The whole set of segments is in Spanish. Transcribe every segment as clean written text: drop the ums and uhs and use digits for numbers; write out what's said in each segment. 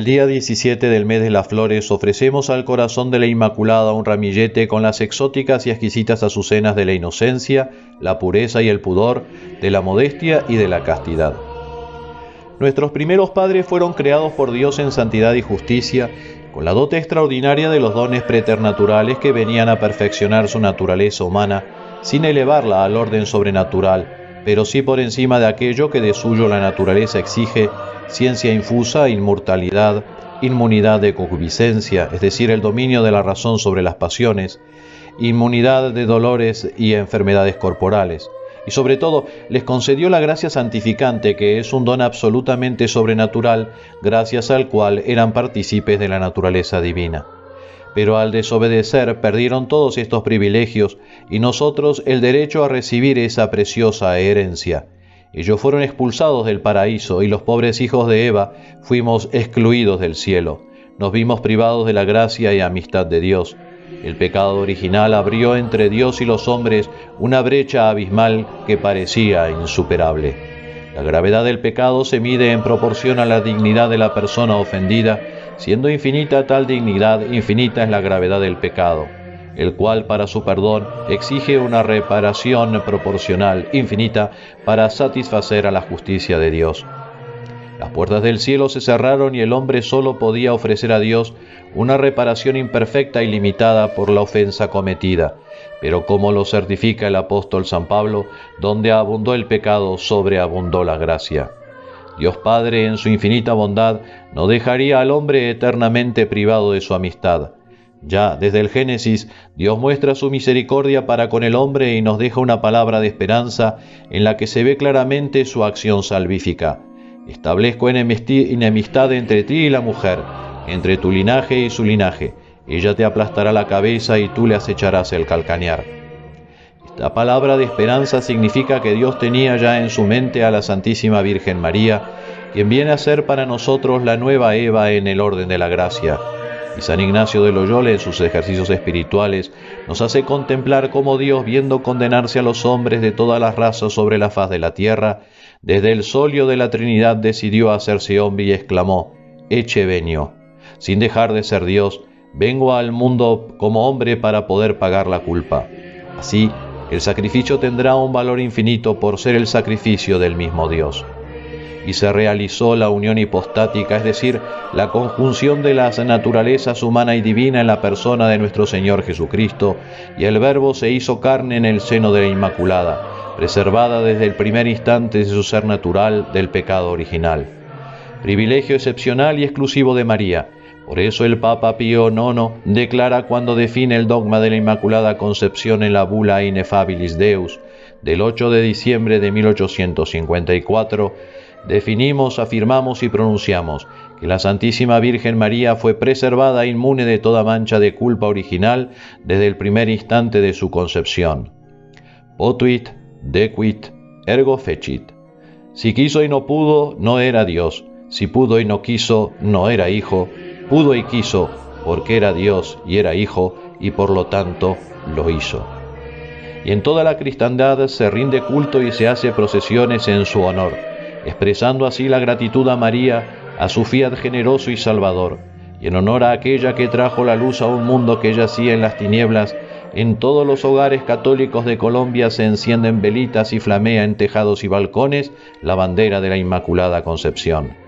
día 17 del mes de las flores ofrecemos al corazón de la Inmaculada un ramillete con las exóticas y exquisitas azucenas de la inocencia, la pureza y el pudor, de la modestia y de la castidad. Nuestros primeros padres fueron creados por Dios en santidad y justicia, con la dote extraordinaria de los dones preternaturales que venían a perfeccionar su naturaleza humana, sin elevarla al orden sobrenatural, pero sí por encima de aquello que de suyo la naturaleza exige: ciencia infusa, inmortalidad, inmunidad de concupiscencia, es decir, el dominio de la razón sobre las pasiones, inmunidad de dolores y enfermedades corporales. Y sobre todo, les concedió la gracia santificante, que es un don absolutamente sobrenatural, gracias al cual eran partícipes de la naturaleza divina. Pero al desobedecer, perdieron todos estos privilegios, y nosotros el derecho a recibir esa preciosa herencia. Ellos fueron expulsados del paraíso, y los pobres hijos de Eva fuimos excluidos del cielo. Nos vimos privados de la gracia y amistad de Dios. El pecado original abrió entre Dios y los hombres una brecha abismal que parecía insuperable. La gravedad del pecado se mide en proporción a la dignidad de la persona ofendida. Siendo infinita tal dignidad, infinita es la gravedad del pecado, el cual para su perdón exige una reparación proporcional, infinita, para satisfacer a la justicia de Dios. Las puertas del cielo se cerraron y el hombre solo podía ofrecer a Dios una reparación imperfecta y limitada por la ofensa cometida. Pero como lo certifica el apóstol San Pablo, donde abundó el pecado, sobreabundó la gracia. Dios Padre, en su infinita bondad, no dejaría al hombre eternamente privado de su amistad. Ya desde el Génesis, Dios muestra su misericordia para con el hombre y nos deja una palabra de esperanza en la que se ve claramente su acción salvífica. Establezco enemistad entre ti y la mujer, entre tu linaje y su linaje. Ella te aplastará la cabeza y tú le acecharás el calcañar. Esta palabra de esperanza significa que Dios tenía ya en su mente a la Santísima Virgen María, quien viene a ser para nosotros la nueva Eva en el orden de la gracia. Y San Ignacio de Loyola, en sus ejercicios espirituales, nos hace contemplar cómo Dios, viendo condenarse a los hombres de todas las razas sobre la faz de la tierra, desde el solio de la Trinidad decidió hacerse hombre y exclamó: «Ecce venio». Sin dejar de ser Dios, vengo al mundo como hombre para poder pagar la culpa. Así, el sacrificio tendrá un valor infinito por ser el sacrificio del mismo Dios. Y se realizó la unión hipostática, es decir, la conjunción de las naturalezas humana y divina en la persona de nuestro Señor Jesucristo, y el Verbo se hizo carne en el seno de la Inmaculada, preservada desde el primer instante de su ser natural del pecado original. Privilegio excepcional y exclusivo de María. Por eso el Papa Pío IX declara, cuando define el dogma de la Inmaculada Concepción en la bula Ineffabilis Deus del 8 de diciembre de 1854, definimos, afirmamos y pronunciamos que la Santísima Virgen María fue preservada inmune de toda mancha de culpa original desde el primer instante de su concepción. Potuit, dequit, ergo fecit. Si quiso y no pudo, no era Dios. Si pudo y no quiso, no era hijo. Pudo y quiso, porque era Dios y era hijo, y por lo tanto lo hizo. Y en toda la cristiandad se rinde culto y se hace procesiones en su honor, expresando así la gratitud a María, a su fiat generoso y salvador, y en honor a aquella que trajo la luz a un mundo que yacía en las tinieblas. En todos los hogares católicos de Colombia se encienden velitas y flamea en tejados y balcones la bandera de la Inmaculada Concepción.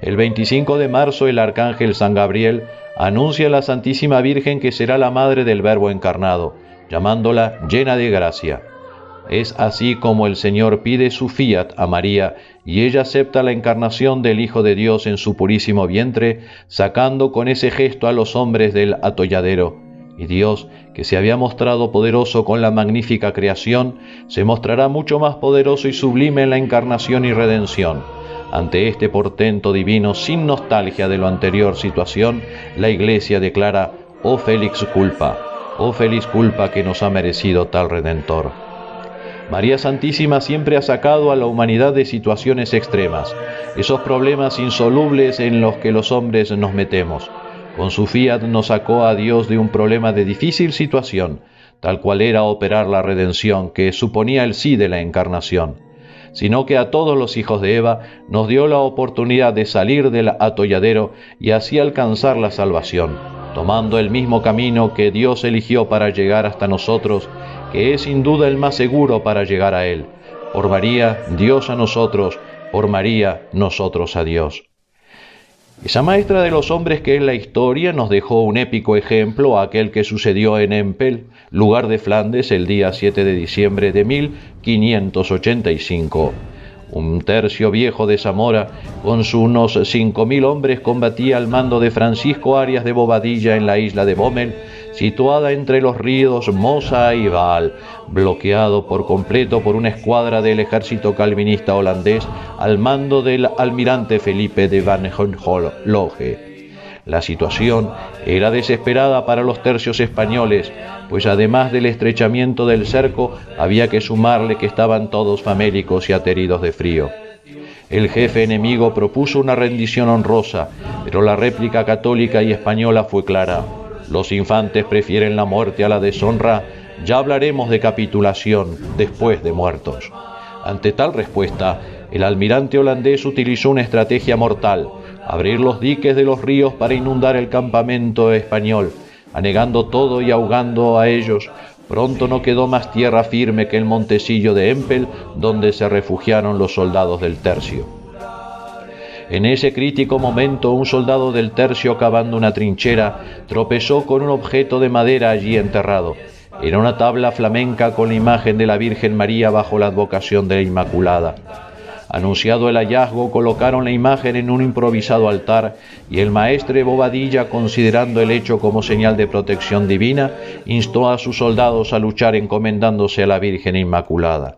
El 25 de marzo el arcángel San Gabriel anuncia a la Santísima Virgen que será la madre del Verbo encarnado, llamándola llena de gracia. Es así como el Señor pide su fiat a María, y ella acepta la encarnación del Hijo de Dios en su purísimo vientre, sacando con ese gesto a los hombres del atolladero. Y Dios, que se había mostrado poderoso con la magnífica creación, se mostrará mucho más poderoso y sublime en la encarnación y redención. Ante este portento divino, sin nostalgia de la anterior situación, la Iglesia declara: «Oh feliz culpa que nos ha merecido tal Redentor». María Santísima siempre ha sacado a la humanidad de situaciones extremas, esos problemas insolubles en los que los hombres nos metemos. Con su fiat nos sacó a Dios de un problema de difícil situación, tal cual era operar la redención, que suponía el sí de la encarnación. sino que a todos los hijos de Eva nos dio la oportunidad de salir del atolladero y así alcanzar la salvación, tomando el mismo camino que Dios eligió para llegar hasta nosotros, que es sin duda el más seguro para llegar a Él. Por María, Dios a nosotros; por María, nosotros a Dios. Esa maestra de los hombres que es la historia nos dejó un épico ejemplo, aquel que sucedió en Empel, lugar de Flandes, el día 7 de diciembre de 1585. Un tercio viejo de Zamora, con sus unos 5.000 hombres, combatía al mando de Francisco Arias de Bobadilla en la isla de Bommel, situada entre los ríos Mosa y Vaal, bloqueado por completo por una escuadra del ejército calvinista holandés al mando del almirante Felipe de Van Hohenlohe. La situación era desesperada para los tercios españoles, pues además del estrechamiento del cerco, había que sumarle que estaban todos famélicos y ateridos de frío. El jefe enemigo propuso una rendición honrosa, pero la réplica católica y española fue clara: los infantes prefieren la muerte a la deshonra; ya hablaremos de capitulación después de muertos. Ante tal respuesta, el almirante holandés utilizó una estrategia mortal: abrir los diques de los ríos para inundar el campamento español, anegando todo y ahogando a ellos. Pronto no quedó más tierra firme que el montecillo de Empel, donde se refugiaron los soldados del tercio. En ese crítico momento, un soldado del tercio, cavando una trinchera, tropezó con un objeto de madera allí enterrado. Era una tabla flamenca con la imagen de la Virgen María bajo la advocación de la Inmaculada. Anunciado el hallazgo, colocaron la imagen en un improvisado altar y el maestre Bobadilla, considerando el hecho como señal de protección divina, instó a sus soldados a luchar encomendándose a la Virgen Inmaculada.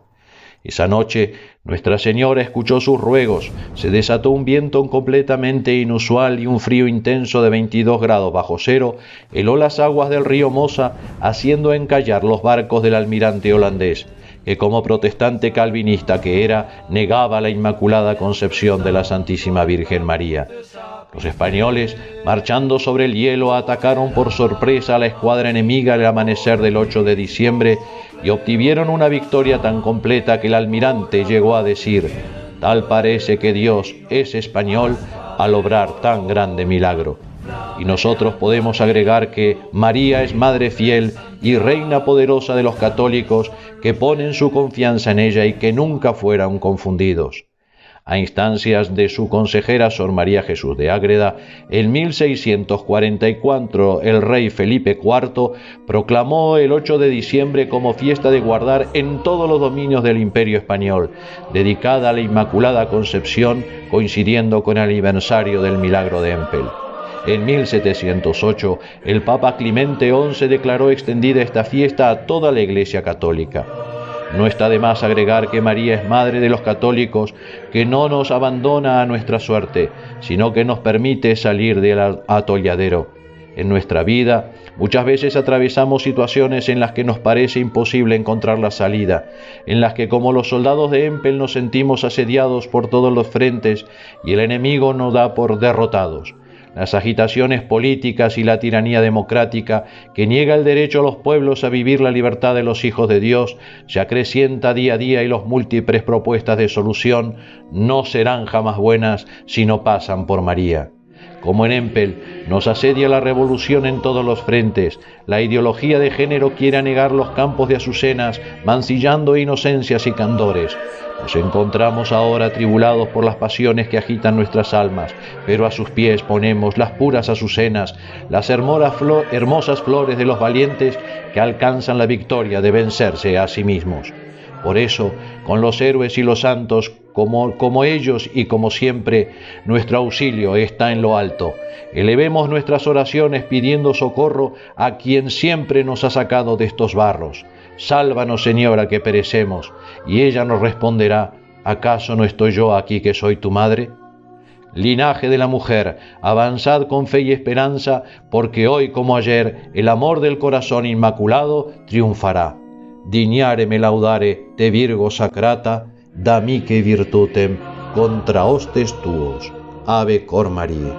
Esa noche, Nuestra Señora escuchó sus ruegos, se desató un viento completamente inusual y un frío intenso de 22 grados bajo cero heló las aguas del río Mosa, haciendo encallar los barcos del almirante holandés, que como protestante calvinista que era, negaba la Inmaculada Concepción de la Santísima Virgen María. Los españoles, marchando sobre el hielo, atacaron por sorpresa a la escuadra enemiga al amanecer del 8 de diciembre y obtuvieron una victoria tan completa que el almirante llegó a decir: tal parece que Dios es español al obrar tan grande milagro. Y nosotros podemos agregar que María es madre fiel y reina poderosa de los católicos, que ponen su confianza en ella y que nunca fueron confundidos. A instancias de su consejera Sor María Jesús de Ágreda, en 1644 el rey Felipe IV proclamó el 8 de diciembre como fiesta de guardar en todos los dominios del Imperio Español, dedicada a la Inmaculada Concepción, coincidiendo con el aniversario del milagro de Empel. En 1708, el Papa Clemente XI declaró extendida esta fiesta a toda la Iglesia católica. No está de más agregar que María es madre de los católicos, que no nos abandona a nuestra suerte, sino que nos permite salir del atolladero. En nuestra vida, muchas veces atravesamos situaciones en las que nos parece imposible encontrar la salida, en las que, como los soldados de Empel, nos sentimos asediados por todos los frentes y el enemigo nos da por derrotados. Las agitaciones políticas y la tiranía democrática, que niega el derecho a los pueblos a vivir la libertad de los hijos de Dios, se acrecienta día a día y las múltiples propuestas de solución no serán jamás buenas si no pasan por María. Como en Empel, nos asedia la revolución en todos los frentes. La ideología de género quiere anegar los campos de azucenas, mancillando inocencias y candores. Nos encontramos ahora atribulados por las pasiones que agitan nuestras almas, pero a sus pies ponemos las puras azucenas, las hermosas flores de los valientes que alcanzan la victoria de vencerse a sí mismos. Por eso, con los héroes y los santos, como ellos y como siempre, nuestro auxilio está en lo alto. Elevemos nuestras oraciones pidiendo socorro a quien siempre nos ha sacado de estos barros. Sálvanos, Señora, que perecemos. Y ella nos responderá: ¿acaso no estoy yo aquí que soy tu madre? Linaje de la mujer, avanzad con fe y esperanza, porque hoy como ayer el amor del corazón inmaculado triunfará. Dignare me laudare te Virgo sacrata, da mihi virtutem contra hostes tuos. Ave cor Marie.